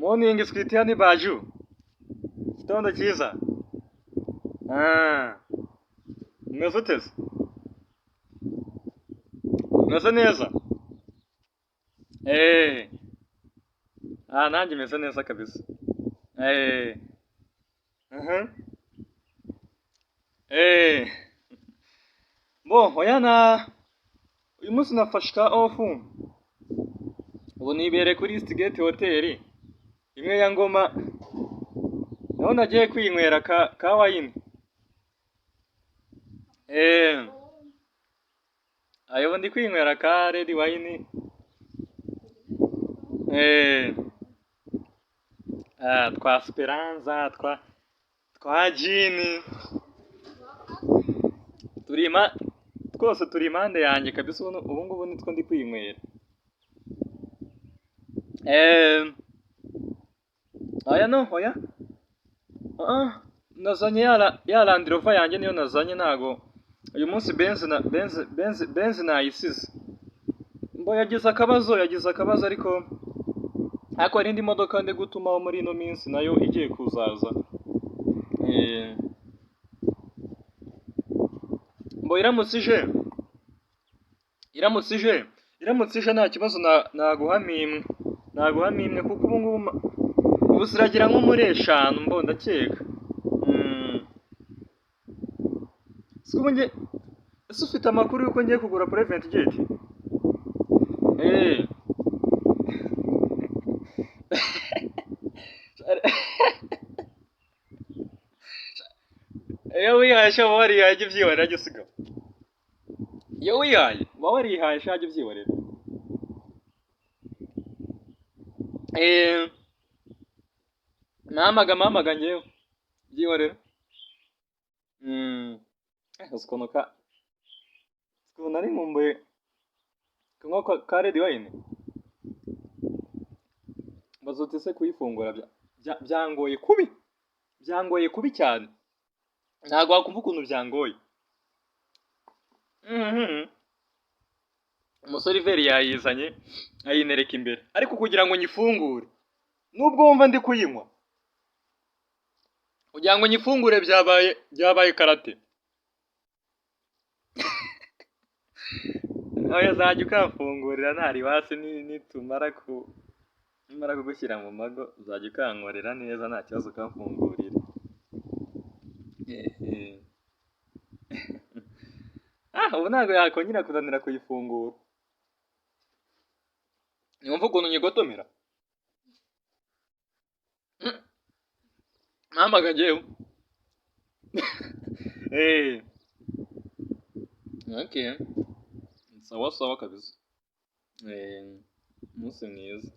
Morning sweet honey baju. Gitondo cyiza. Umeze ute se? Umeze neza? Nanjye meze neza kabisa. Mhm. Uyu munsi nafashe ka off. Ubu nibereye kuri Eastgate Hotel. Imwe ya Ngoma. Naho nagiye kwinywera ka wine. Ayo ndi kwinywera ka red wine. Twa Speranza, twa gin. Twose turi impande yanjye kabisa, ubu ngubu nitwo ndi kwinywera. Oya. Nazanye ya Land Rover yanjye, niyo nazanye. Ntago uyu munsi Benz nayisize. Mbo yagize akabazo ariko hari indi modoka ndi gutumaho muri ino minsi, nayo igiye kuzaza. Mbo iramutse ije nta kibazo, naguha imwe kuko ubu ziragira nko muri 5 mbo ndakeka. Ese ufite amakuru yuko ngiye kugura Private Jet? Iyo wihaye sha warihaye jya ubyihorera jya usiga. Iyo wihaye warihaye sha jya ubyihorera. Mpamaga njyewe byihorera. Ukuntu nari nkumbuye kunywa ka red wine. Bazutse se kuyifungura byangoye kubi cyane. Ntabwo wakumva ukuntu byangoye. Umusoriveri yayizanye ayinereka imbere, ariko kugira ngo nyifungure, nubwo wumva ndi kuyinywa, kugira ngo nyifungure byabaye karate. Oya zajya ukamfungurira ntari hasi, nitumara kugushyira mu mago uzajya ukankorera neza nta kibazo ukamfungurira. Ubu ntabwo yakongera kunanira kuyifungura. Niwumva ukuntu nyigotomera. Mpamaga njyewe. Okay. Sawa kabisa. Umunsi mwiza.